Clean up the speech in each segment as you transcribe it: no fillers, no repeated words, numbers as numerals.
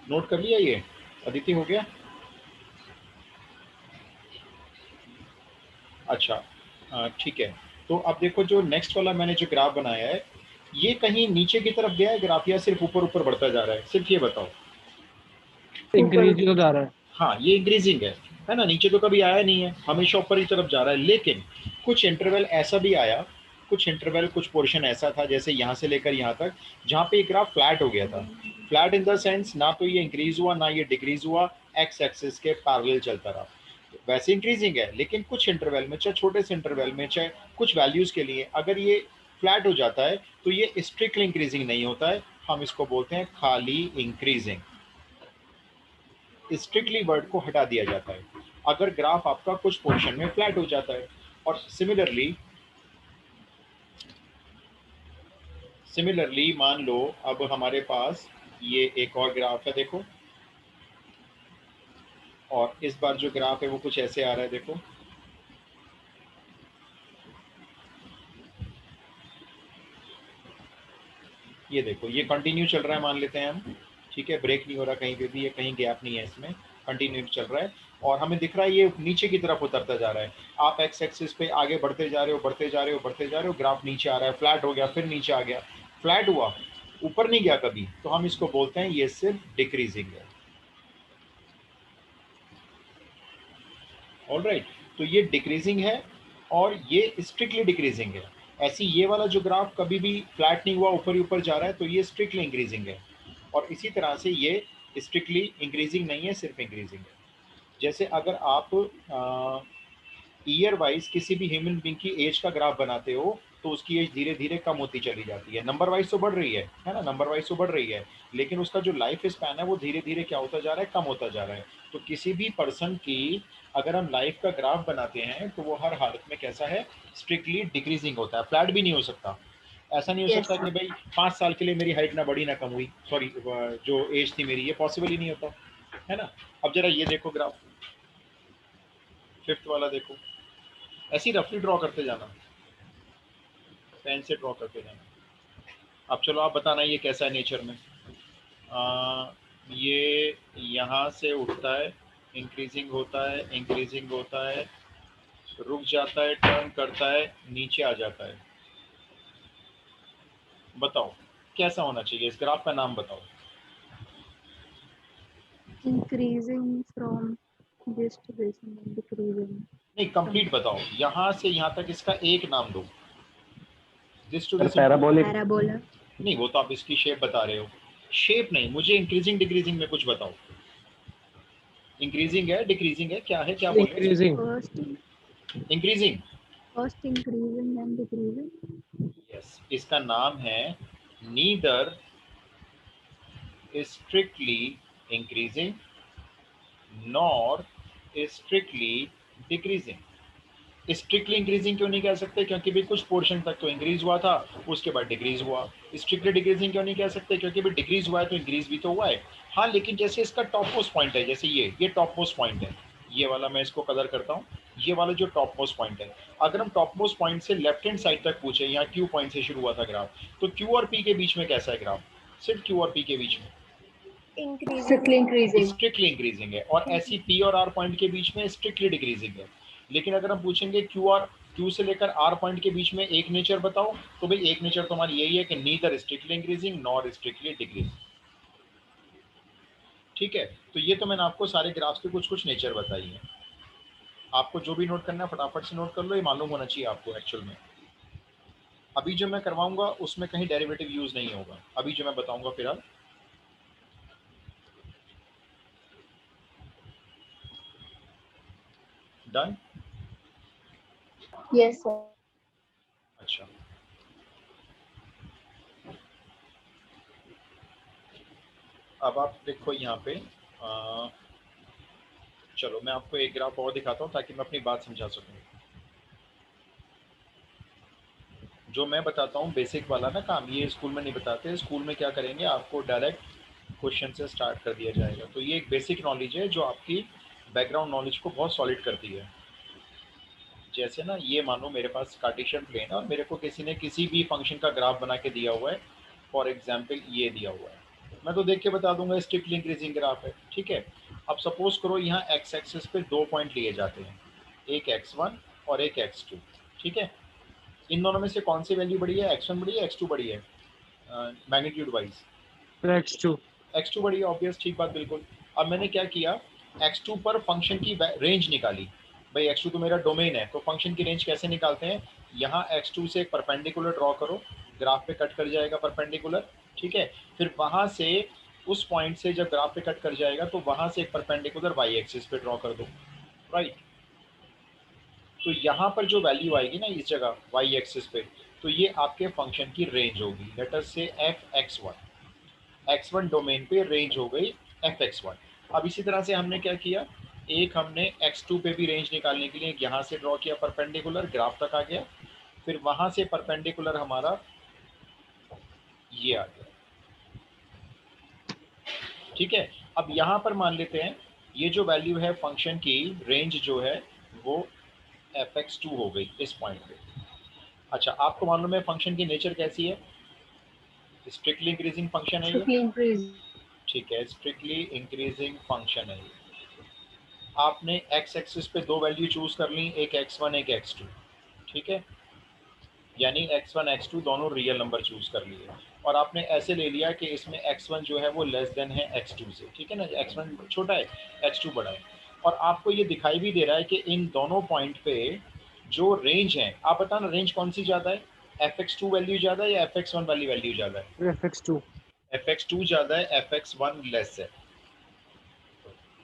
Note कर लिया ये? अदिति हो गया? अच्छा, ठीक है। तो अब देखो जो नेक्स्ट वाला मैंने जो ग्राफ बनाया है, ये कहीं नीचे की तरफ गया है ग्राफ या सिर्फ ऊपर ऊपर बढ़ता जा रहा है? सिर्फ ये बताओ। इंक्रीज ही तो जा रहा है। हाँ, ये इंक्रीजिंग है ना? नीचे तो कभी आया नहीं है, हमेशा ऊपर की तरफ जा रहा है। लेकिन कुछ इंटरवल ऐसा भी आया, कुछ इंटरवल, कुछ पोर्शन ऐसा था जैसे यहाँ से लेकर यहाँ तक, जहाँ पे ये ग्राफ फ्लैट हो गया था। फ्लैट इन द सेंस ना तो ये इंक्रीज हुआ ना ये डिक्रीज हुआ, एक्स एक्सिस के पैरेलल चलता रहा। वैसे इंक्रीजिंग है, लेकिन कुछ इंटरवल में, चाहे छोटे से इंटरवल में, चाहे कुछ वैल्यूज के लिए, अगर ये फ्लैट हो जाता है तो ये स्ट्रिक्टली इंक्रीजिंग नहीं होता है, हम इसको बोलते हैं खाली इंक्रीजिंग। स्ट्रिक्टली वर्ड को हटा दिया जाता है अगर ग्राफ आपका कुछ पोर्शन में फ्लैट हो जाता है। और सिमिलरली मान लो अब हमारे पास ये एक और ग्राफ है, देखो। और इस बार जो ग्राफ है वो कुछ ऐसे आ रहा है, देखो। ये देखो, ये कंटिन्यू चल रहा है मान लेते हैं हम, ठीक है, ब्रेक नहीं हो रहा कहीं पे भी, ये कहीं गैप नहीं है इसमें, कंटिन्यू चल रहा है। और हमें दिख रहा है ये नीचे की तरफ उतरता जा रहा है। आप एक्स एक्सिस पे आगे बढ़ते जा रहे हो, बढ़ते जा रहे हो, बढ़ते जा रहे हो, ग्राफ नीचे आ रहा है, फ्लैट हो गया, फिर नीचे आ गया, फ्लैट हुआ, ऊपर नहीं गया कभी, तो हम इसको बोलते हैं ये सिर्फ डिक्रीजिंग है। ऑलराइट, तो ये डिक्रीजिंग है और ये स्ट्रिक्टली डिक्रीजिंग है। ऐसी ये वाला जो ग्राफ कभी भी फ्लैट नहीं हुआ, ऊपर ही ऊपर जा रहा है, तो ये स्ट्रिक्टली इंक्रीजिंग है। और इसी तरह से ये स्ट्रिक्टली इंक्रीजिंग नहीं है, सिर्फ इंक्रीजिंग है। जैसे अगर आप ईयर वाइज किसी भी ह्यूमन बींग की एज का ग्राफ बनाते हो, तो उसकी एज धीरे धीरे कम होती चली जाती है। नंबर वाइज तो बढ़ रही है ना, नंबर वाइज तो बढ़ रही है, लेकिन उसका जो लाइफ स्पैन है वो धीरे धीरे क्या होता जा रहा है, कम होता जा रहा है। तो किसी भी पर्सन की अगर हम लाइफ का ग्राफ बनाते हैं तो वो हर हालत में कैसा है, स्ट्रिक्टली डिक्रीजिंग होता है, फ्लैट भी नहीं हो सकता। ऐसा नहीं हो यस सकता सर। कि भाई 5 साल के लिए मेरी हाइट ना बढ़ी ना कम हुई, सॉरी, जो एज थी मेरी, ये पॉसिबल ही नहीं होता, है ना? अब जरा ये देखो ग्राफ, फिफ्थ वाला देखो, ऐसे ही रफली ड्रॉ करते जाना, पेन से ड्रॉ करते जाना। अब चलो आप बताना ये कैसा है नेचर में। ये यहाँ से उठता है, इंक्रीजिंग होता है, इंक्रीजिंग होता है, रुक जाता है, टर्न करता है, नीचे आ जाता है। बताओ कैसा होना चाहिए, इस ग्राफ का नाम बताओ। Increasing from this to this and decreasing नहीं, फ्रॉम कंप्लीट बताओ, यहाँ से यहाँ तक इसका एक नाम दो। This to sir this into, parabolic. Parabola. नहीं वो तो आप इसकी शेप बता रहे हो, शेप नहीं, मुझे इंक्रीजिंग डिक्रीजिंग में कुछ बताओ। इंक्रीजिंग है, डिक्रीजिंग है, क्या है, क्या बोले? Increasing. First increasing. First increasing and decreasing. Yes, इसका नाम है neither strictly increasing nor strictly decreasing. Strictly increasing क्यों नहीं कह सकते? क्योंकि भी कुछ पोर्शन तक तो इंक्रीज हुआ था, उसके बाद डिक्रीज हुआ। स्ट्रिक्टली डिक्रीजिंग क्यों नहीं कह सकते? क्योंकि भी डिक्रीज हुआ है तो इंक्रीज भी तो हुआ है। हाँ, लेकिन जैसे इसका टॉप मोस्ट पॉइंट है, जैसे ये टॉप मोस्ट पॉइंट है, ये वाला मैं इसको कलर करता हूँ, ये वाला जो टॉप मोस्ट पॉइंट है, अगर हम टॉप मोस्ट पॉइंट से लेफ्ट हैंड साइड तक पूछे, यहाँ क्यू पॉइंट से शुरू हुआ था ग्राफ, तो क्यू और पी के बीच में कैसा है ग्राफ? सिर्फ क्यू और पी के बीच में स्ट्रिक्टली इंक्रीजिंग। स्ट्रिक्टली इंक्रीजिंग है, और ऐसी पी और आर पॉइंट के बीच में स्ट्रिक्टली डिक्रीजिंग है। लेकिन अगर हम पूछेंगे क्यू से लेकर आर पॉइंट के बीच में एक नेचर बताओ, तो भाई एक नेचर तो हमारी यही है कि neither strictly increasing nor strictly decreasing. ठीक है, तो ये तो मैंने आपको सारे ग्राफ्स के कुछ कुछ नेचर बताई है। आपको जो भी नोट करना है फटाफट से नोट कर लो, ये मालूम होना चाहिए आपको एक्चुअल में। अभी जो मैं करवाऊंगा उसमें कहीं डेरिवेटिव यूज नहीं होगा, अभी जो मैं बताऊंगा फिलहाल। डन। Yes sir. अच्छा, अब आप देखो यहाँ पे, चलो मैं आपको एक ग्राफ और दिखाता हूँ ताकि मैं अपनी बात समझा सकूँ। जो मैं बताता हूँ बेसिक वाला ना काम, ये स्कूल में नहीं बताते। स्कूल में क्या करेंगे, आपको डायरेक्ट क्वेश्चन से स्टार्ट कर दिया जाएगा। तो ये एक बेसिक नॉलेज है जो आपकी बैकग्राउंड नॉलेज को बहुत सॉलिड करती है। जैसे ना, ये मानो मेरे पास कार्टेशियन प्लेन है और मेरे को किसी ने किसी भी फंक्शन का ग्राफ बना के दिया हुआ है। फॉर एग्जाम्पल ये दिया हुआ है, मैं तो देख के बता दूंगा स्ट्रिक्टली इंक्रीजिंग ग्राफ है, ठीक है। अब सपोज करो यहाँ एक्स एक्सिस पे 2 पॉइंट लिए जाते हैं, एक x1 और एक x2, ठीक है। इन दोनों में से कौन सी वैल्यू बड़ी है, x1 बड़ी है x2 बड़ी है मैग्नीट्यूड वाइज? x2 x2 बड़ी है, ऑब्वियस, ठीक बात, बिल्कुल। अब मैंने क्या किया, x2 पर फंक्शन की रेंज निकाली। भाई x2 तो मेरा डोमेन है, तो फंक्शन की रेंज कैसे निकालते हैं, यहाँ x2 से एक परपेंडिकुलर ड्रॉ करो, ग्राफ पे कट कर जाएगा परपेंडिकुलर, ठीक है। फिर वहां से उस पॉइंट से जब ग्राफ पे कट कर जाएगा तो वहां से एक परपेंडिकुलर y एक्सिस पे ड्रॉ कर दो, राइट। तो यहाँ पर जो वैल्यू आएगी ना इस जगह y एक्सिस पे, तो ये आपके फंक्शन की रेंज होगी, लेट अस से x1 डोमेन पे रेंज हो गई fx1। अब इसी तरह से हमने क्या किया, एक हमने x2 पे भी रेंज निकालने के लिए यहाँ से ड्रॉ किया परपेंडिकुलर, ग्राफ तक आ गया, फिर वहां से परपेंडिकुलर हमारा ये आ गया, ठीक है। अब यहाँ पर मान लेते हैं ये जो वैल्यू है फंक्शन की रेंज जो है वो fx2 हो गई इस पॉइंट पे। अच्छा, आपको मालूम है फंक्शन की नेचर कैसी है, स्ट्रिक्टली इंक्रीजिंग फंक्शन है ये, Strictly increase. ठीक है, स्ट्रिक्टली इंक्रीजिंग फंक्शन है ये। आपने x एक्सिस पे दो वैल्यू चूज कर ली, एक x1 एक x2, ठीक है, यानी x1 x2 दोनों रियल नंबर चूज कर लिए, और आपने ऐसे ले लिया कि इसमें x1 जो है वो लेस देन है x2 से, ठीक है ना, x1 छोटा है x2 बड़ा है। और आपको ये दिखाई भी दे रहा है कि इन दोनों पॉइंट पे जो रेंज है, आप बताना रेंज कौन सी ज्यादा है, fx2 वैल्यू ज्यादा है या fx1 वाली वैल्यू ज्यादा है? fx2 fx2 ज्यादा है, fx1 लेस है।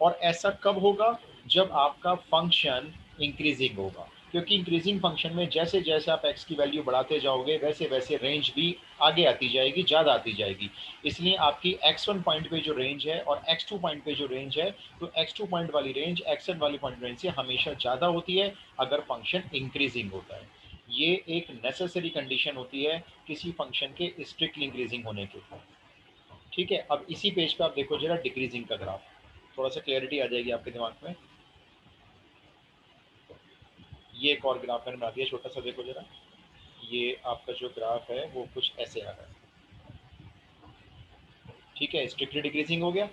और ऐसा कब होगा, जब आपका फंक्शन इंक्रीजिंग होगा, क्योंकि इंक्रीजिंग फंक्शन में जैसे जैसे आप x की वैल्यू बढ़ाते जाओगे वैसे वैसे रेंज भी आगे आती जाएगी, ज़्यादा आती जाएगी। इसलिए आपकी x1 पॉइंट पे जो रेंज है और x2 पॉइंट पे जो रेंज है, तो x2 पॉइंट वाली रेंज x1 वाली पॉइंट रेंज से हमेशा ज़्यादा होती है अगर फंक्शन इंक्रीजिंग होता है। ये एक नेसेसरी कंडीशन होती है किसी फंक्शन के स्ट्रिक्टली इंक्रीजिंग होने के, ठीक है। अब इसी पेज पे आप देखो जरा डिक्रीजिंग का ग्राफ, थोड़ा सा क्लैरिटी आ जाएगी आपके दिमाग में। ये एक और ग्राफ मैंने बना दिया छोटा सा, देखो जरा, ये आपका जो ग्राफ है वो कुछ ऐसे आ रहा है, ठीक है, स्ट्रिक्टली डिक्रीजिंग हो गया।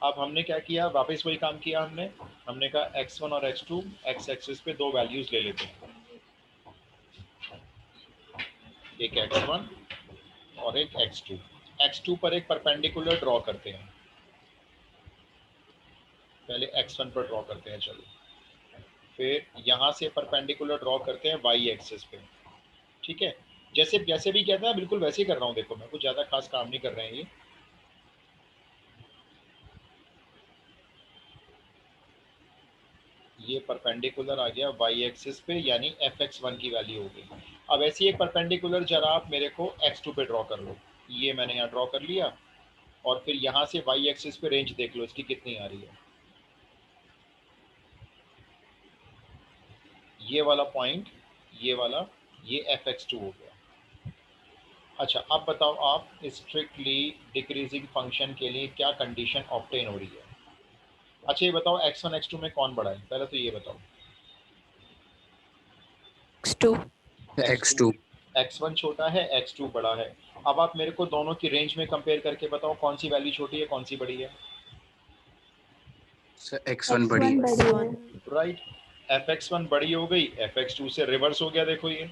अब हमने क्या किया, वापस वही काम किया हमने हमने कहा x1 और x2 x एक्सिस पे दो वैल्यूज ले लेते हैं, एक x1 और एक x2। x2 पर एक परपेंडिकुलर ड्रॉ करते हैं, पहले x1 पर ड्रॉ करते हैं, चलो, फिर यहाँ से परपेंडिकुलर ड्रॉ करते हैं y एक्सिस पे, ठीक है। जैसे जैसे भी कहते हैं बिल्कुल वैसे ही कर रहा हूँ, देखो मैं कुछ ज़्यादा खास काम नहीं कर रहे हैं ये परपेंडिकुलर आ गया y एक्सिस पे, यानी fx1 की वैल्यू हो गई। अब ऐसी एक परपेंडिकुलर जरा आप मेरे को x2 पे ड्रॉ कर लो, ये मैंने यहाँ ड्रॉ कर लिया, और फिर यहाँ से y एक्सिस पे रेंज देख लो इसकी कितनी आ रही है, ये वाला पॉइंट, ये वाला, ये fx2 हो गया। अच्छा, अब बताओ आप स्ट्रिक्टली डिक्रीजिंग फंक्शन के लिए क्या कंडीशन ऑब्टेन हो रही है? अच्छा ये बताओ x1 x2 में कौन बड़ा है, पहले तो ये बताओ। x2 x2, x1 छोटा है x2 बड़ा है। अब आप मेरे को दोनों की रेंज में कंपेयर करके बताओ कौन सी वैल्यू छोटी है कौन सी बड़ी है? x1 बड़ी है। x1 राइट, fx1 बड़ी हो गई, fx2 से रिवर्स हो गया, देखो ये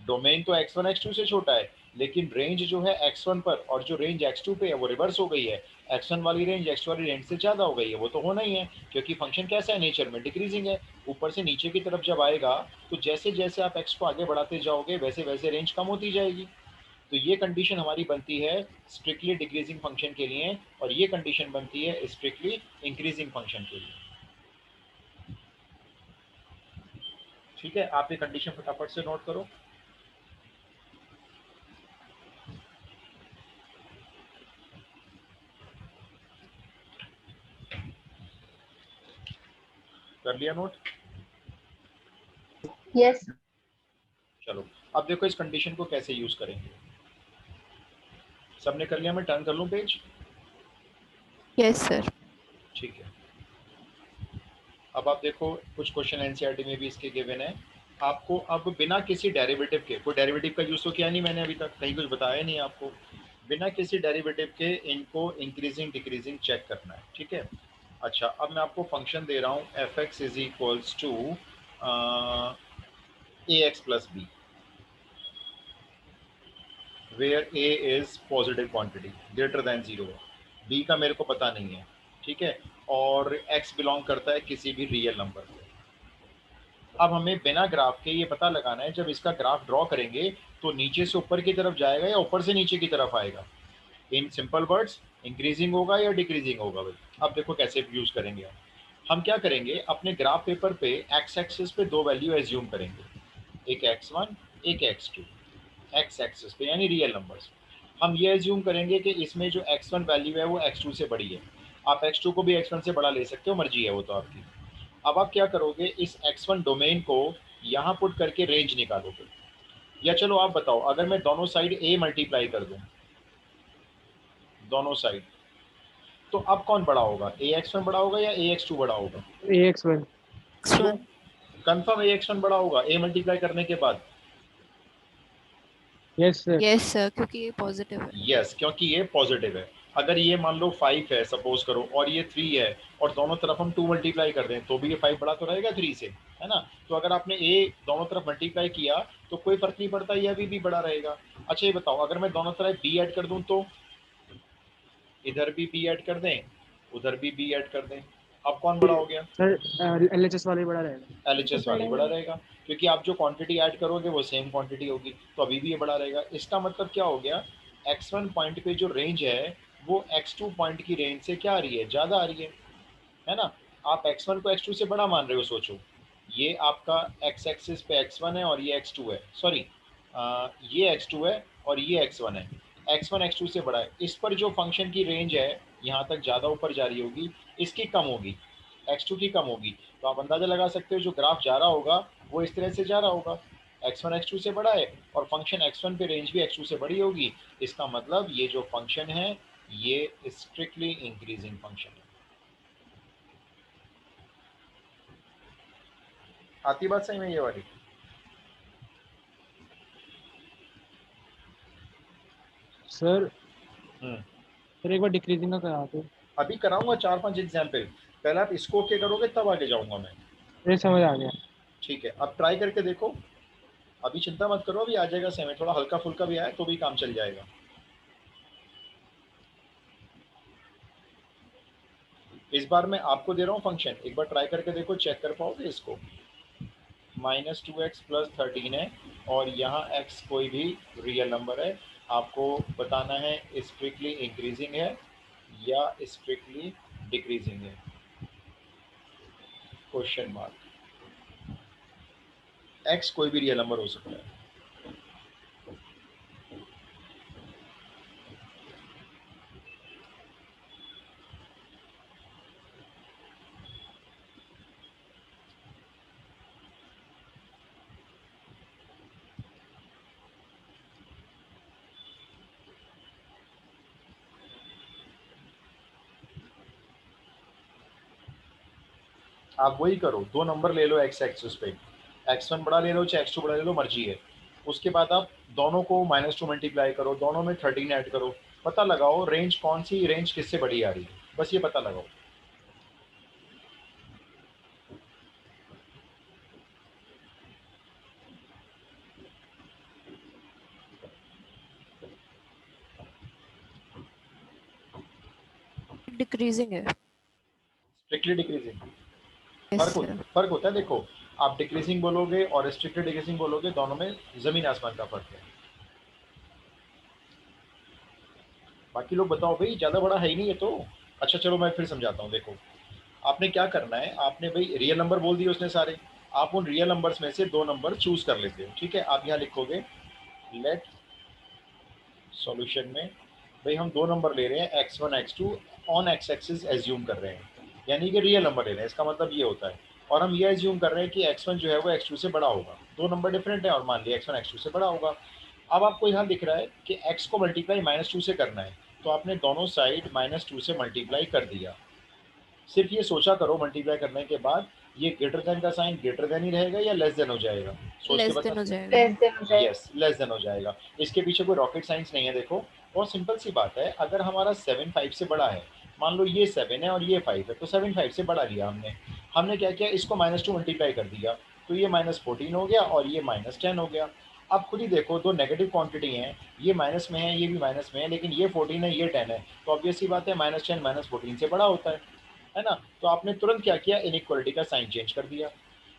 डोमेन तो x1 x2 से छोटा है, लेकिन रेंज जो है x1 पर और जो रेंज x2 पे है वो रिवर्स हो गई है, x1 वाली रेंज x2 वाली रेंज से ज़्यादा हो गई है। वो तो होना ही है क्योंकि फंक्शन कैसा है, नेचर में डिक्रीजिंग है, ऊपर से नीचे की तरफ जब आएगा तो जैसे जैसे आप x को आगे बढ़ाते जाओगे वैसे वैसे रेंज कम होती जाएगी। तो ये कंडीशन हमारी बनती है स्ट्रिक्टली डिक्रीजिंग फंक्शन के लिए, और ये कंडीशन बनती है स्ट्रिक्टली इंक्रीजिंग फंक्शन के लिए, ठीक है। आप ये कंडीशन फटाफट से नोट करो। कर लिया नोट? yes चलो, अब देखो इस कंडीशन को कैसे यूज करेंगे। सबने कर लिया, मैं टर्न कर लूं पेज? Yes sir. ठीक है। अब आप देखो कुछ क्वेश्चन एनसीईआरटी में भी इसके गिवन है। आपको अब बिना किसी डेरिवेटिव के, कोई डेरिवेटिव का यूज तो किया नहीं मैंने अभी तक, कहीं कुछ बताया नहीं आपको, बिना किसी डेरिवेटिव के इनको इंक्रीजिंग डिक्रीजिंग चेक करना है, ठीक है। अच्छा, अब मैं आपको फंक्शन दे रहा हूँ f x is equals to a x plus b, where a is positive quantity greater than 0, b का मेरे को पता नहीं है, ठीक है, और एक्स बिलोंग करता है किसी भी रियल नंबर को। अब हमें बिना ग्राफ के ये पता लगाना है, जब इसका ग्राफ ड्रॉ करेंगे तो नीचे से ऊपर की तरफ जाएगा या ऊपर से नीचे की तरफ आएगा। इन सिंपल वर्ड्स, इंक्रीजिंग होगा या डिक्रीजिंग होगा भाई। अब देखो कैसे यूज करेंगे हम क्या करेंगे, अपने ग्राफ पेपर पे एक्स एक्सिस पे दो वैल्यू एज्यूम करेंगे, एक x1 एक x2, एक्स एक्सिस पे यानी रियल नंबर्स। हम ये एज्यूम करेंगे कि इसमें जो x1 वैल्यू है वो x2 से बड़ी है। आप x2 को भी x1 से बड़ा ले सकते हो, मर्जी है वो तो आपकी। अब आप क्या करोगे, इस x1 डोमेन को यहाँ पुट करके रेंज निकालोगे। या चलो आप बताओ, अगर मैं दोनों साइड a मल्टीप्लाई कर दूं, दोनों साइड, तो अब कौन बड़ा होगा, ax1 बड़ा होगा या ax2 बड़ा होगा? AX1 क्यों? x1 कंफर्म ax1 बड़ा होगा a मल्टीप्लाई करने के बाद? Yes sir. yes sir क्योंकि ये पॉजिटिव है। यस, क्योंकि ये पॉजिटिव है। अगर ये मान लो 5 है सपोज करो और ये 3 है और दोनों तरफ हम 2 मल्टीप्लाई कर दें तो भी ये 5 बड़ा तो रहेगा 3 से, है ना। तो अगर आपने a दोनों तरफ मल्टीप्लाई किया तो कोई फर्क नहीं पड़ता, ये अभी भी बड़ा रहेगा। अच्छा ये बताओ, अगर मैं दोनों तरफ b ऐड कर दूं तो इधर भी b ऐड कर दें, उधर भी b ऐड कर दें, अब कौन बड़ा हो गया? सर LHS वाला ही बड़ा रहेगा। LHS वाली बड़ा रहेगा, क्योंकि आप जो क्वांटिटी ऐड करोगे वो सेम क्वांटिटी होगी, तो अभी भी ये बड़ा रहेगा। इसका मतलब क्या हो गया, x1 पॉइंट पे जो रेंज है वो x2 पॉइंट की रेंज से क्या आ रही है, ज़्यादा आ रही है ना। आप x1 को x2 से बड़ा मान रहे हो, सोचो ये आपका x एक्सिस पे x1 है और ये x2 है, सॉरी ये x2 है और ये x1 है, x1 x2 से बड़ा है। इस पर जो फंक्शन की रेंज है यहाँ तक ज़्यादा ऊपर जा रही होगी, इसकी कम होगी, x2 की कम होगी। तो आप अंदाज़ा लगा सकते हो जो ग्राफ जा रहा होगा वो इस तरह से जा रहा होगा, x1 x2 से बड़ा है और फंक्शन x1 पे रेंज भी x2 से बड़ी होगी। इसका मतलब ये जो फंक्शन है ये स्ट्रिक्टली इंक्रीजिंग फंक्शन है। आती बात सही में ये वाली? सर एक बार डिक्रीजिंग का करा दो। अभी कराऊंगा 4-5 एग्जाम्पल, पहले आप इसको ओके करोगे तब आगे जाऊंगा मैं। ये समझ आ गया। ठीक है, अब ट्राई करके देखो, अभी चिंता मत करो, अभी आ जाएगा सेम, थोड़ा हल्का फुल्का भी आए तो भी काम चल जाएगा। इस बार मैं आपको दे रहा हूँ फंक्शन, एक बार ट्राई करके देखो, चेक कर पाओगे इसको। -2x + 13 है और यहाँ x कोई भी रियल नंबर है, आपको बताना है स्ट्रिक्टली इंक्रीजिंग है या स्ट्रिक्टली डिक्रीजिंग है, क्वेश्चन मार्क। x कोई भी रियल नंबर हो सकता है। आप वही करो, दो नंबर ले लो x एक्सिस पे, x1 बड़ा ले लो चाहे x2 बड़ा ले लो, मर्जी है। उसके बाद आप दोनों को -2 मल्टीप्लाई करो, दोनों में 13 ऐड करो, पता लगाओ रेंज कौन सी, रेंज किससे बड़ी आ रही है, बस ये पता लगाओ। डिक्रीजिंग है। स्ट्रिक्टली डिक्रीजिंग yes sir फर्क होता है। देखो, आप डिक्रीजिंग बोलोगे और स्ट्रिक्टली डिक्रीजिंग बोलोगे, दोनों में जमीन आसमान का फर्क है। बाकी लोग बताओ भाई, ज़्यादा बड़ा है ही नहीं ये तो। अच्छा चलो मैं फिर समझाता हूँ, देखो आपने क्या करना है, आपने भाई रियल नंबर बोल दिए उसने सारे, आप उन रियल नंबर्स में से दो नंबर चूज कर लेते हो, ठीक है। आप यहाँ लिखोगे लेट सॉल्यूशन में, भाई हम दो नंबर ले रहे हैं x1 x2 on x axis assume कर रहे हैं, यानी कि रियल नंबर ले रहे हैं, इसका मतलब ये होता है। और हम ये एज्यूम कर रहे हैं कि x1 जो है वो x2 से बड़ा होगा, दो नंबर डिफरेंट है और मान लिया x1 x2 से बड़ा होगा। अब आपको यहाँ दिख रहा है कि x को मल्टीप्लाई -2 से करना है, तो आपने दोनों साइड -2 से मल्टीप्लाई कर दिया। सिर्फ ये सोचा करो मल्टीप्लाई करने के बाद ये ग्रेटर देन का साइन ग्रेटर देन ही रहेगा या लेस देन हो जाएगा, सोच के लेस बता। देन हो जाएगा। यस, लेस देन हो जाएगा। इसके पीछे कोई रॉकेट साइंस नहीं है, देखो बहुत सिंपल सी बात है, अगर हमारा 7 5 से बड़ा है, मान लो ये 7 है और ये 5 है, तो 7 5 से बड़ा लिया हमने। हमने क्या किया, इसको -2 मल्टीप्लाई कर दिया, तो ये -14 हो गया और ये -10 हो गया। अब खुद ही देखो, दो नेगेटिव क्वांटिटी हैं, ये माइनस में है, ये भी माइनस में है, लेकिन ये 14 है, ये 10 है, तो ऑब्वियस सी बात है -10 -14 से बड़ा होता है ना। तो आपने तुरंत क्या किया, इनइक्वालिटी का साइन चेंज कर दिया।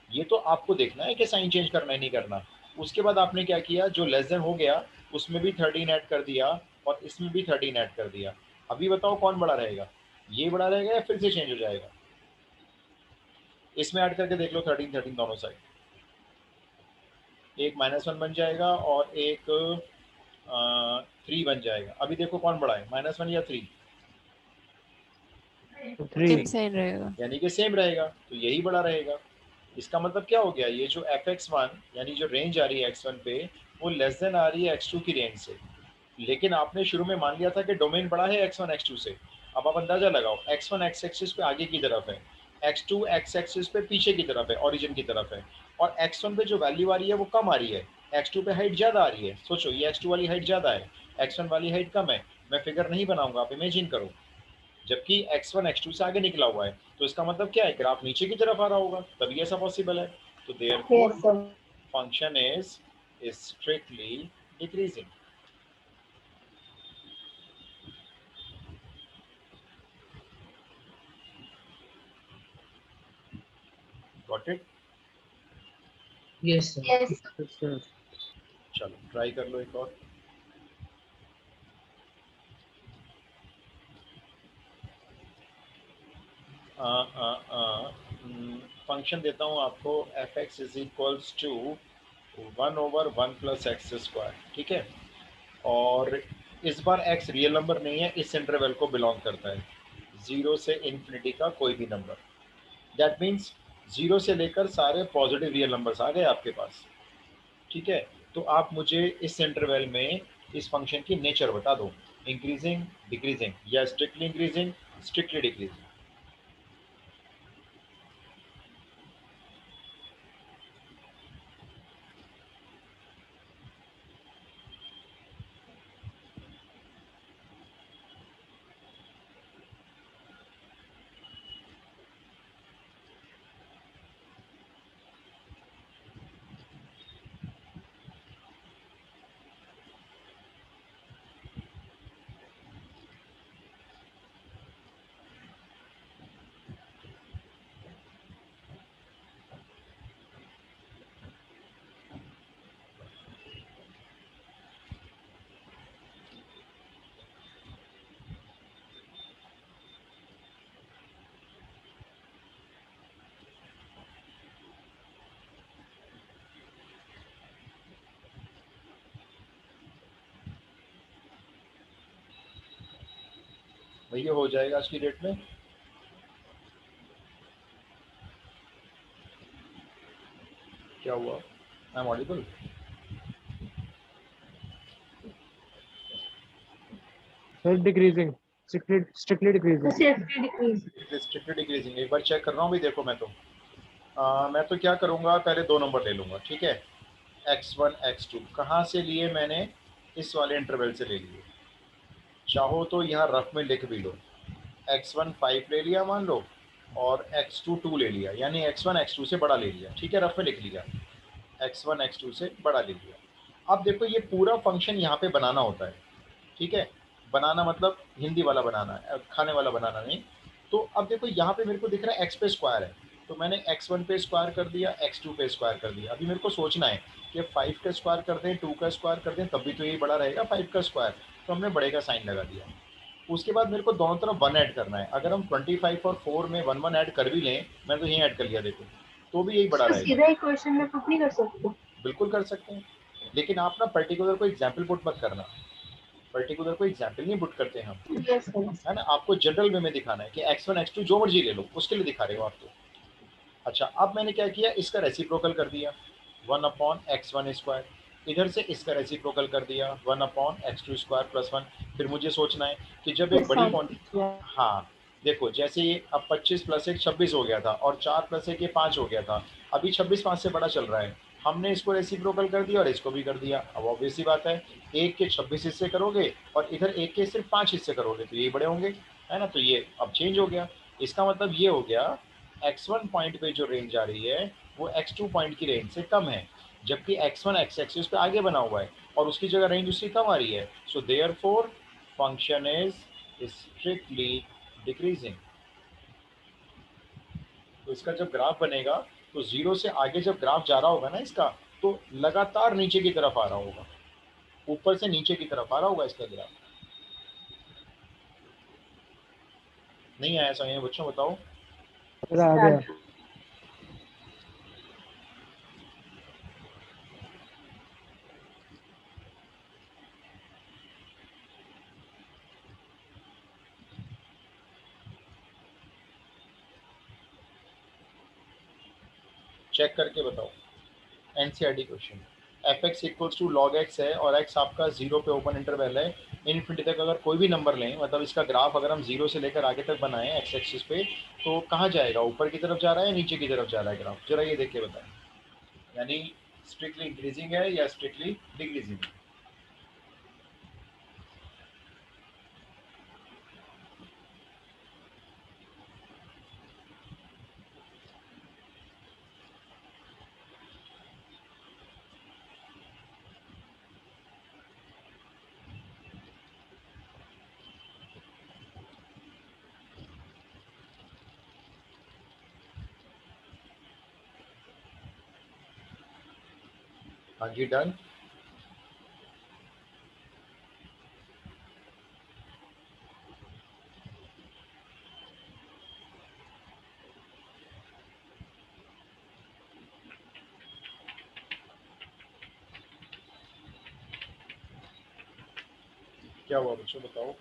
ये तो आपको देखना है कि साइन चेंज करना ही नहीं करना। उसके बाद आपने क्या किया, जो लेस देन हो गया उसमें भी 13 ऐड कर दिया और इसमें भी 13 ऐड कर दिया। अभी बताओ कौन बड़ा रहेगा, ये बड़ा रहेगा या फिर से चेंज हो जाएगा? इसमें ऐड करके देख लो 13 13 दोनों साइड, एक -1 बन जाएगा और एक 3 बन जाएगा। अभी देखो कौन बड़ा है, -1 या 3? तो सेम 3। साइन रहेगा। यानी कि सेम रहेगा, तो यही बड़ा रहेगा। इसका मतलब क्या हो गया, ये जो fx1 यानी जो रेंज आ रही है x1 पे, वो लेस देन आ रही है x2 की रेंज से। लेकिन आपने शुरू में मान लिया था कि डोमेन बड़ा है x1 x2 से। अब आप अंदाजा लगाओ, x1 x एक्सिस पे आगे की तरफ है, x2 x एक्सिस पे पीछे की तरफ है, ओरिजिन की तरफ है, और x1 पे जो वैल्यू आ रही है वो कम आ रही है, x2 पे हाइट ज़्यादा आ रही है। सोचो, ये x2 वाली हाइट ज़्यादा है, x1 वाली हाइट कम है। मैं फिगर नहीं बनाऊंगा, आप इमेजिन करो। जबकि x1 x2 से आगे निकला हुआ है, तो इसका मतलब क्या है, ग्राफ नीचे की तरफ आ रहा होगा, तभी ऐसा पॉसिबल है। तो therefore Yes, sir. Function is strictly decreasing. Got it? Yes sir. Yes. Sir चलो ट्राई कर लो एक और। फंक्शन देता हूँ आपको, f x is equals to 1/1 + x², ठीक है। और इस बार x रियल नंबर नहीं है, इस इंटरवल को बिलोंग करता है, 0 से इन्फिनिटी का कोई भी नंबर। दैट मीन्स 0 से लेकर सारे पॉजिटिव रियल नंबर्स आ गए आपके पास, ठीक है। तो आप मुझे इस इंटरवल में इस फंक्शन की नेचर बता दो, इंक्रीजिंग, डिक्रीजिंग, या स्ट्रिक्टली इंक्रीजिंग, स्ट्रिक्टली डिक्रीजिंग। भैया हो जाएगा आज की डेट में? क्या हुआ, I am audible? Sir decreasing, strictly decreasing. Safety decrease. Strictly decreasing, एक बार चेक कर रहा हूँ भाई, देखो मैं तो मैं तो क्या करूँगा, पहले दो नंबर ले लूँगा, ठीक है। x1 x2 कहाँ से लिए मैंने, इस वाले इंटरवल से ले लिए। चाहो तो यहाँ रफ में लिख भी लो, x1 5 ले लिया मान लो, और x2 2 ले लिया, यानी x1 x2 से बड़ा ले लिया, ठीक है, रफ में लिख लिया, x1 x2 से बड़ा ले लिया। अब देखो, ये पूरा फंक्शन यहाँ पे बनाना होता है, ठीक है। बनाना मतलब हिंदी वाला बनाना है, खाने वाला बनाना नहीं। तो अब देखो यहाँ पे मेरे को दिख रहा है x पे स्क्वायर है, तो मैंने x1 पे स्क्वायर कर दिया, x2 पे स्क्वायर कर दिया। अभी मेरे को सोचना है कि 5 का स्क्वायर कर दें, 2 का स्क्वायर कर दें, तब भी तो यही बड़ा रहेगा 5 का स्क्वायर, तो हमने बड़े का साइन लगा दिया। उसके बाद मेरे को दोनों तरफ 1 ऐड करना है। अगर हम 25 और 4 में 1 1 ऐड कर भी लें, मैं तो यहीं ऐड कर लिया देखो, तो भी यही बड़ा तो रहेगा। सीधा ही क्वेश्चन में पुट नहीं कर सकते? बिल्कुल कर सकते हैं, लेकिन आप ना पर्टिकुलर को एग्जाम्पल पुट मत करना, पर्टिकुलर को एग्जाम्पल नहीं पुट करते हम, Yes, sir. है ना। आपको जनरल वे में दिखाना है कि x1 x2 जो मर्जी ले लो, उसके लिए दिखा रहे हो आप तो। अच्छा, अब मैंने क्या किया, इसका रेसिप्रोकल कर दिया 1/x1², इधर से इसका रेसिप्रोकल कर दिया 1/x2² + 1। फिर मुझे सोचना है कि जब एक बड़ी क्वांटिटी, हाँ देखो, जैसे ये अब 25 + 1 26 हो गया था, और 4 + 1 ये 5 हो गया था। अभी 26 5 से बड़ा चल रहा है, हमने इसको रेसिप्रोकल कर दिया और इसको भी कर दिया। अब ऑब्वियस सी बात है, 1 के 26 हिस्से करोगे और इधर 1 के सिर्फ 5 हिस्से करोगे तो ये बड़े होंगे, है ना। तो ये अब चेंज हो गया। इसका मतलब ये हो गया x1 पॉइंट पे जो रेंज आ रही है वो x2 पॉइंट की रेंज से कम है, जबकि x1 एक्स एक्सिस पे आगे बना हुआ है और उसकी जगह रेंज उससे कम आ रही है। So therefore function is strictly decreasing. तो इसका जब ग्राफ बनेगा तो 0 से आगे जब ग्राफ जा रहा होगा ना इसका, तो लगातार नीचे की तरफ आ रहा होगा, ऊपर से नीचे की तरफ आ रहा होगा इसका ग्राफ। नहीं आया समझ में बच्चों, बताओ। आ गया। चेक करके बताओ। NCERT question, f x equals to log x है और एक्स आपका 0 पे ओपन इंटरवल है, इन्फिनिटी तक अगर कोई भी नंबर लें, मतलब इसका ग्राफ अगर हम 0 से लेकर आगे तक बनाएं एक्स एक्सिस पे, तो कहाँ जाएगा, ऊपर की तरफ जा रहा है या नीचे की तरफ जा रहा है ग्राफ, जरा ये देख के बताएं। यानी स्ट्रिक्टली इंक्रीजिंग है या स्ट्रिक्टली डिक्रीजिंग है। हाँ जी, डन। क्या हुआ बच्चों, बताओ।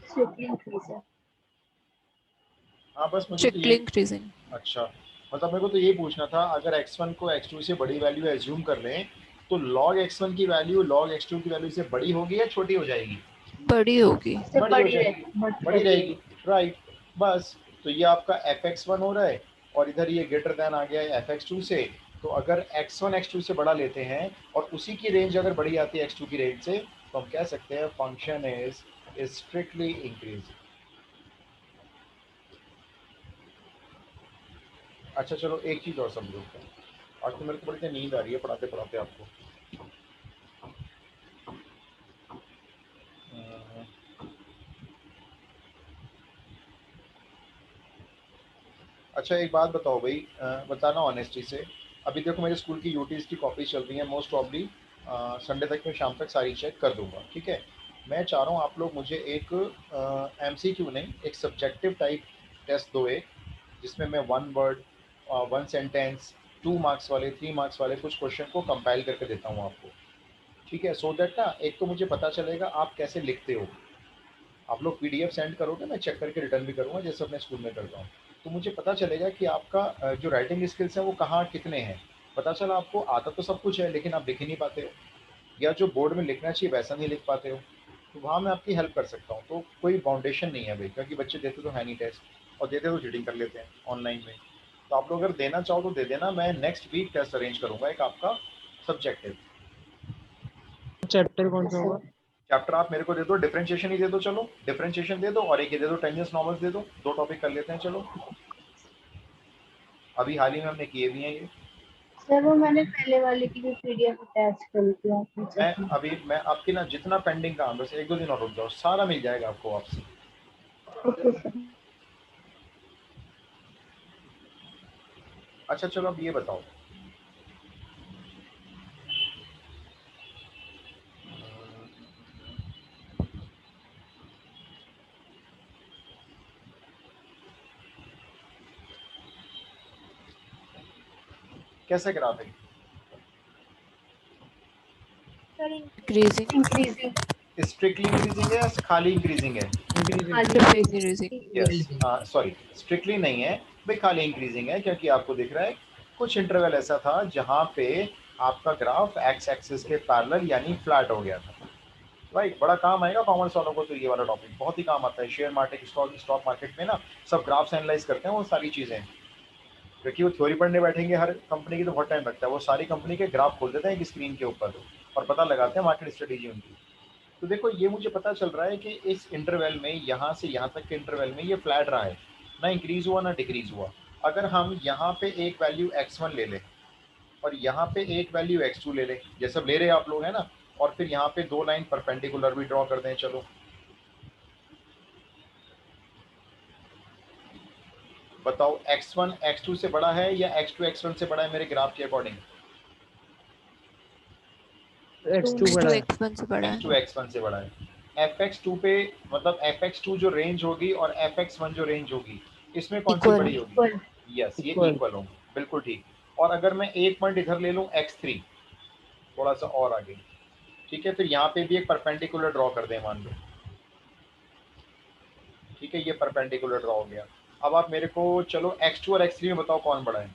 Strictly increase है। हाँ बस मुझे तो स्ट्रिक्टली ये, इंक्रीजिंग। अच्छा, मतलब मेरे को तो ये पूछना था, अगर x1 को x2 से बड़ी वैल्यू एज्यूम कर लें तो log x1 की वैल्यू log x2 की वैल्यू से बड़ी होगी या छोटी हो जाएगी? बड़ी होगी। इससे बड़ी हो बड़ी जाएगी, रहेगी, बड़ी रहेगी, राइट। बस, तो ये आपका fx1 हो रहा है और इधर ये ग्रेटर देन आ गया है fx2 से। तो अगर x1 x2 से बड़ा लेते हैं और उसी की रेंज अगर बड़ी आती है x2 की रेंज से, तो हम कह सकते हैं फंक्शन इज स्ट्रिक्टली इंक्रीज। अच्छा चलो एक चीज़ और समझो, आज तो मेरे को बड़ी नींद आ रही है पढ़ाते पढ़ाते आपको। अच्छा एक बात बताओ भाई, बताना ऑनेस्टी से, अभी देखो मेरे स्कूल की यूटीज़ की कॉपीज चल रही हैं, मोस्ट प्रॉब्ली संडे तक मैं शाम तक सारी चेक कर दूंगा, ठीक है। मैं चाह रहा हूँ आप लोग मुझे एक एमसीक्यू नहीं, एक सब्जेक्टिव टाइप टेस्ट दो एक, जिसमें मैं 1 वर्ड, 1 सेंटेंस, 2 मार्क्स वाले, 3 मार्क्स वाले कुछ क्वेश्चन को कंपाइल करके देता हूँ आपको, ठीक है। सो दैट ना एक तो मुझे पता चलेगा आप कैसे लिखते हो। आप लोग पीडीएफ सेंड करोगे, मैं चेक करके रिटर्न भी करूँगा जैसे अपने स्कूल में करता हूँ, तो मुझे पता चलेगा कि आपका जो राइटिंग स्किल्स हैं वो कहाँ कितने हैं। पता चला आपको आता तो सब कुछ है लेकिन आप लिख ही नहीं पाते हो, या जो बोर्ड में लिखना चाहिए वैसा नहीं लिख पाते हो, तो वहाँ मैं आपकी हेल्प कर सकता हूँ। तो कोई बाउंडेशन नहीं है भाई, क्योंकि बच्चे देते तो है नहीं टेस्ट, और देते तो चीटिंग कर लेते हैं ऑनलाइन में। तो आप लोग अगर देना चाहो तो दे देना, मैं नेक्स्ट वीक टेस्ट अरेंज करूँगा एक आपका सब्जेक्टिव। चैप्टर कौन सा होगा? चैप्टर आप मेरे को दे दो, डिफरेंशिएशन ही दे दो, चलो डिफरेंशिएशन दे दो, और एक ये दे दो टेंजेंस नॉर्मल्स दे दो, 2 टॉपिक कर लेते हैं चलो। अभी हाल ही में हमने किए भी हैं ये। सर वो मैंने पहले वाले की भी पीडीएफ अटैच कर दी मैं आपने। अभी मैं आपकी ना जितना पेंडिंग काम, बस 1-2 दिन और रुक जाओ, सारा मिल जाएगा आपको वापसी। Okay sir. अच्छा चलो अब ये बताओ, कैसे ग्राफ है? Sir increasing. Increasing. Strictly increasing है या खाली इंक्रीजिंग है? इंक्रीजिंग। यस, सॉरी स्ट्रिक्टली नहीं है भाई, खाली इंक्रीजिंग है, क्योंकि आपको दिख रहा है कुछ इंटरवल ऐसा था जहाँ पे आपका ग्राफ एक्स एक्सिस के पैरेलल यानी फ्लैट हो गया था। राइट, बड़ा काम आएगा कॉमर्स वालों को, तो ये वाला टॉपिक बहुत ही काम आता है। शेयर मार्केट, स्टॉक मार्केट में ना सब ग्राफ्स एनालाइज करते हैं वो सारी चीज़ें, क्योंकि वो थ्योरी पढ़ने बैठेंगे हर कंपनी की तो बहुत टाइम लगता है। वो सारी कंपनी के ग्राफ खोल देते हैं एक स्क्रीन के ऊपर और पता लगाते हैं मार्केट स्ट्रेटेजी उनकी। तो देखो ये मुझे पता चल रहा है कि इस इंटरवल में, यहाँ से यहाँ तक के इंटरवल में ये फ्लैट रहा है, ना इंक्रीज हुआ ना डिक्रीज हुआ। अगर हम यहाँ पे एक वैल्यू x1 ले लें और यहाँ पे एक वैल्यू x2 ले लें, ये सब ले रहे हैं आप लोग है ना, और फिर यहाँ पे दो लाइन परपेंडिकुलर भी ड्रॉ कर दें। चलो बताओ x1 x2 से बड़ा है या x2 x1 से बड़ा है मेरे ग्राफ के अकॉर्डिंग? x2 बड़ा है। x1 से बड़ा है। x2 x1 से बड़ा है। fx2 पे मतलब fx2 जो रेंज होगी और fx1 जो रेंज होगी, इसमें कौन सी Equal. बड़ी होगी? यस, ये Equal. इक्वल होंगे, बिल्कुल ठीक। और अगर मैं एक पॉइंट इधर ले लूँ x3, थोड़ा सा और आगे, ठीक है, फिर यहाँ पे भी एक परपेंडिकुलर ड्रॉ कर दें मान लो, ठीक है, ये परपेंडिकुलर ड्रॉ हो गया। अब आप मेरे को चलो x2 और x3 में बताओ कौन बड़ा है?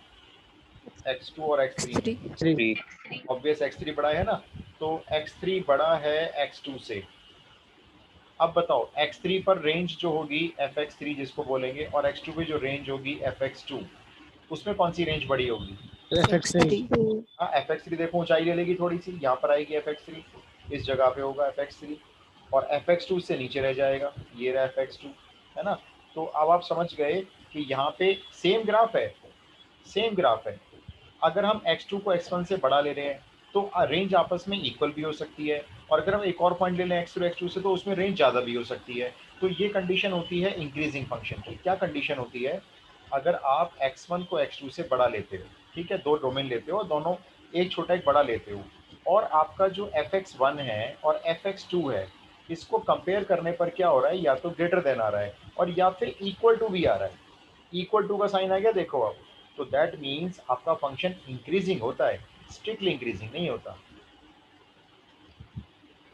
x2 और x3 में 3 ऑब्वियस x3 बड़ा है ना, तो x3 बड़ा है x2 से। अब बताओ x3 पर रेंज जो होगी fx3 जिसको बोलेंगे, और x2 पे जो रेंज होगी fx2, उसमें कौन सी रेंज बड़ी होगी? fx3 हाँ, fx3 देखो ऊंचाई ले लेगी थोड़ी सी, यहाँ पर आएगी fx3, इस जगह पे होगा fx3, और fx2 से नीचे रह जाएगा, ये रहा fx2, है ना। तो अब आप समझ गए कि यहाँ पे सेम ग्राफ है, सेम ग्राफ है। अगर हम x2 को x1 से बड़ा ले रहे हैं तो रेंज आपस में इक्वल भी हो सकती है, और अगर हम एक और पॉइंट ले लें x3 x2 से तो उसमें रेंज ज़्यादा भी हो सकती है। तो ये कंडीशन होती है इंक्रीजिंग फंक्शन की। क्या कंडीशन होती है? अगर आप x1 को x2 से बड़ा लेते हो, ठीक है, दो डोमेन लेते हो, दोनों एक छोटा एक बड़ा लेते हो, और आपका जो fx1 है और fx2 है, इसको कंपेयर करने पर क्या हो रहा है, या तो ग्रेटर देन आ रहा है और या फिर इक्वल टू भी आ रहा है। इक्वल टू का साइन आ गया, देखो अब, तो दैट मीन्स आपका फंक्शन इंक्रीजिंग होता है, स्ट्रिक्टली इंक्रीजिंग नहीं होता।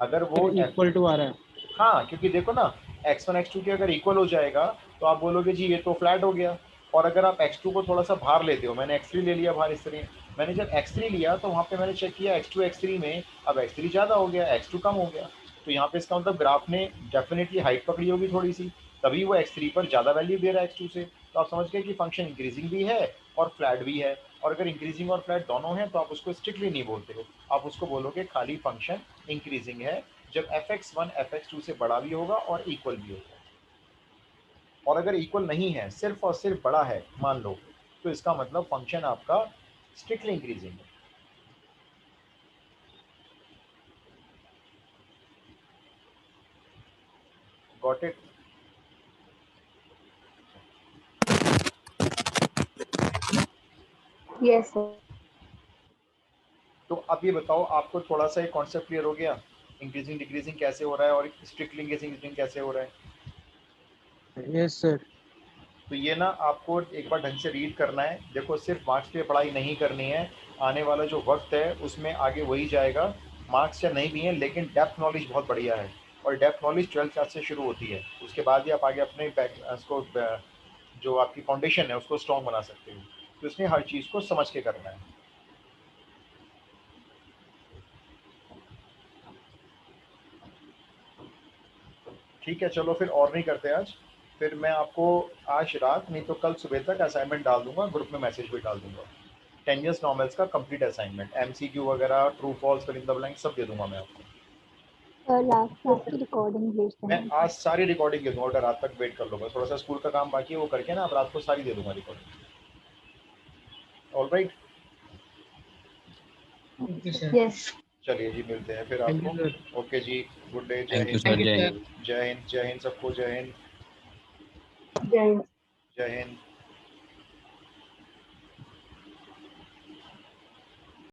अगर वो इक्वल टू आ रहा है। हाँ, क्योंकि देखो ना, x1 x2 के अगर इक्वल हो जाएगा तो आप बोलोगे जी ये तो फ्लैट हो गया। और अगर आप x2 को थोड़ा सा बाहर लेते हो, मैंने x3 ले लिया बाहर, इस तरह मैंने जब x3 लिया तो वहाँ पे मैंने चेक किया x2 x3 में, अब x3 ज़्यादा हो गया, x2 कम हो गया। तो यहाँ पे इसका मतलब ग्राफ ने डेफिनेटली हाइट पकड़ी होगी थोड़ी सी, तभी वो x3 पर ज़्यादा वैल्यू दे रहा है x2 से। तो आप समझ गए कि फंक्शन इंक्रीजिंग भी है और फ्लैट भी है। और अगर इंक्रीजिंग और फ्लैट दोनों हैं तो आप उसको स्ट्रिक्टली नहीं बोलते हो, आप उसको बोलोगे खाली फंक्शन इंक्रीजिंग है, जब fx1 fx2 से बड़ा भी होगा और इक्वल भी होगा। और अगर इक्वल नहीं है, सिर्फ और सिर्फ बड़ा है मान लो, तो इसका मतलब फंक्शन आपका स्ट्रिक्टली इंक्रीजिंग है। Got it? Yes sir. तो अब ये बताओ, आपको थोड़ा सा एक कॉन्सेप्ट क्लियर हो गया, इंक्रीजिंग डिक्रीजिंग कैसे हो रहा है और स्ट्रिक्टली इंक्रीजिंग कैसे हो रहा है। Yes sir. तो ये ना आपको एक बार ढंग से रीड करना है। देखो सिर्फ मार्क्स पे पढ़ाई नहीं करनी है, आने वाला जो वक्त है उसमें आगे वही जाएगा। मार्क्स या नहीं भी हैं, लेकिन डेप्थ नॉलेज बहुत बढ़िया है, और डेप्थ नॉलेज 12th क्लास से शुरू होती है। उसके बाद ही आप आगे अपने उसको जो आपकी फाउंडेशन है उसको स्ट्रॉन्ग बना सकते हो। तो इसमें हर चीज़ को समझ के करना है। ठीक है, चलो फिर और नहीं करते आज। फिर मैं आपको आज रात नहीं तो कल सुबह तक असाइनमेंट डाल दूंगा, ग्रुप में मैसेज भी डाल दूंगा। टेंजेंस नॉर्मल्स का कंप्लीट असाइनमेंट, एमसीक्यू वगैरह, true false, fill in the blank सब दे दूंगा मैं आपको। लास्ट क्लास की रिकॉर्डिंग भेज मैं देना। आज सारी रिकॉर्डिंग दे दूंगा, अगर रात तक वेट कर लोगे। थोड़ा सा स्कूल का काम बाकी है वो करके ना, अब रात को सारी दे दूंगा रिकॉर्डिंग। Alright, yes. चलिए जी, मिलते हैं फिर थैंक यू आपको। सर। ओके जी, गुड डे, जय थैंक यू हिंद। सर, जय हिंद। जय हिंद, जय हिंद सबको, जय हिंद, जय हिंद। जय हिंद।